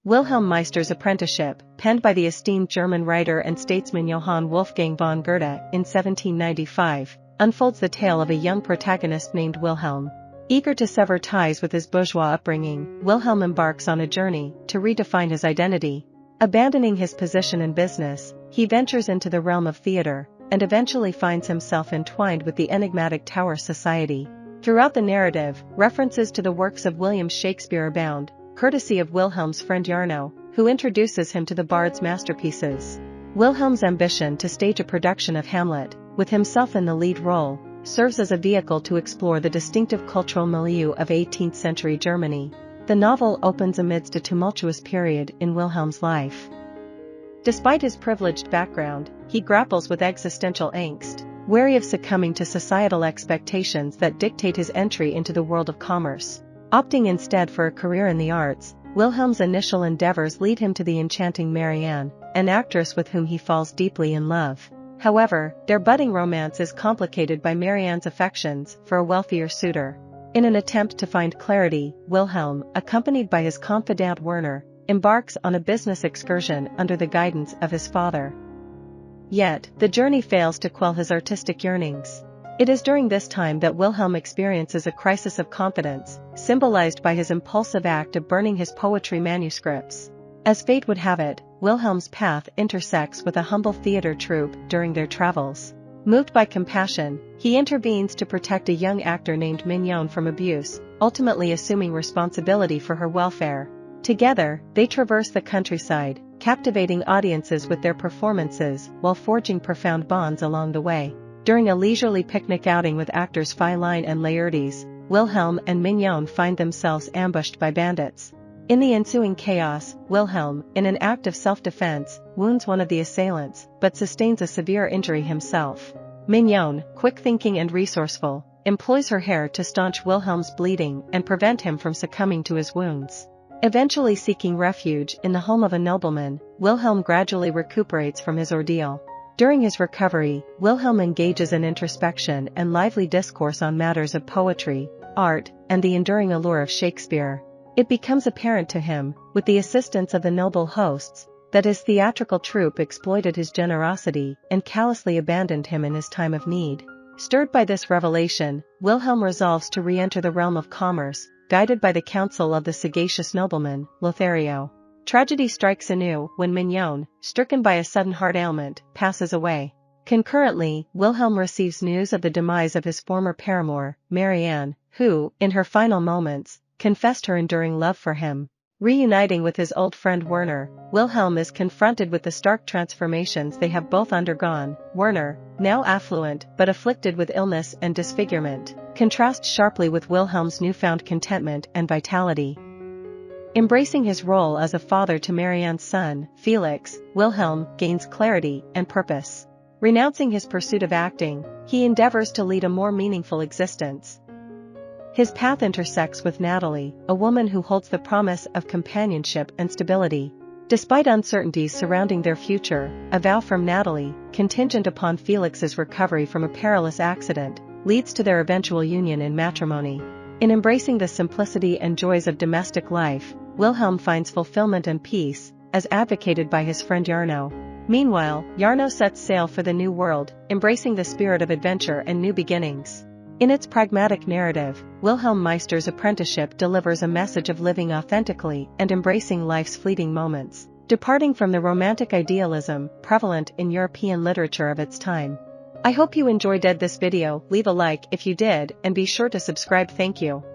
Wilhelm Meister's Apprenticeship, penned by the esteemed German writer and statesman Johann Wolfgang von Goethe in 1795, unfolds the tale of a young protagonist named Wilhelm. Eager to sever ties with his bourgeois upbringing, Wilhelm embarks on a journey to redefine his identity. Abandoning his position in business, he ventures into the realm of theater, and eventually finds himself entwined with the enigmatic Tower Society. Throughout the narrative, references to the works of William Shakespeare abound, courtesy of Wilhelm's friend Jarno, who introduces him to the bard's masterpieces. Wilhelm's ambition to stage a production of Hamlet, with himself in the lead role, serves as a vehicle to explore the distinctive cultural milieu of 18th century Germany. The novel opens amidst a tumultuous period in Wilhelm's life. Despite his privileged background, he grapples with existential angst, wary of succumbing to societal expectations that dictate his entry into the world of commerce. Opting instead for a career in the arts, Wilhelm's initial endeavors lead him to the enchanting Marianne, an actress with whom he falls deeply in love. However, their budding romance is complicated by Marianne's affections for a wealthier suitor. In an attempt to find clarity, Wilhelm, accompanied by his confidant Werner, embarks on a business excursion under the guidance of his father. Yet, the journey fails to quell his artistic yearnings. It is during this time that Wilhelm experiences a crisis of confidence, symbolized by his impulsive act of burning his poetry manuscripts. As fate would have it, Wilhelm's path intersects with a humble theater troupe during their travels. Moved by compassion, he intervenes to protect a young actor named Mignon from abuse, ultimately assuming responsibility for her welfare. Together, they traverse the countryside, captivating audiences with their performances while forging profound bonds along the way. During a leisurely picnic outing with actors Fräulein and Laertes, Wilhelm and Mignon find themselves ambushed by bandits. In the ensuing chaos, Wilhelm, in an act of self-defense, wounds one of the assailants, but sustains a severe injury himself. Mignon, quick-thinking and resourceful, employs her hair to staunch Wilhelm's bleeding and prevent him from succumbing to his wounds. Eventually seeking refuge in the home of a nobleman, Wilhelm gradually recuperates from his ordeal. During his recovery, Wilhelm engages in introspection and lively discourse on matters of poetry, art, and the enduring allure of Shakespeare. It becomes apparent to him, with the assistance of the noble hosts, that his theatrical troupe exploited his generosity and callously abandoned him in his time of need. Stirred by this revelation, Wilhelm resolves to re-enter the realm of commerce, guided by the counsel of the sagacious nobleman, Lothario. Tragedy strikes anew when Mignon, stricken by a sudden heart ailment, passes away. Concurrently, Wilhelm receives news of the demise of his former paramour, Marianne, who, in her final moments, confessed her enduring love for him. Reuniting with his old friend Werner, Wilhelm is confronted with the stark transformations they have both undergone. Werner, now affluent but afflicted with illness and disfigurement, contrasts sharply with Wilhelm's newfound contentment and vitality. Embracing his role as a father to Marianne's son, Felix, Wilhelm gains clarity and purpose. Renouncing his pursuit of acting, he endeavors to lead a more meaningful existence. His path intersects with Natalie, a woman who holds the promise of companionship and stability. Despite uncertainties surrounding their future, a vow from Natalie, contingent upon Felix's recovery from a perilous accident, leads to their eventual union in matrimony. In embracing the simplicity and joys of domestic life, Wilhelm finds fulfillment and peace, as advocated by his friend Jarno. Meanwhile, Jarno sets sail for the new world, embracing the spirit of adventure and new beginnings. In its pragmatic narrative, Wilhelm Meister's Apprenticeship delivers a message of living authentically and embracing life's fleeting moments, departing from the romantic idealism prevalent in European literature of its time. I hope you enjoyed this video. Leave a like if you did and be sure to subscribe. Thank you.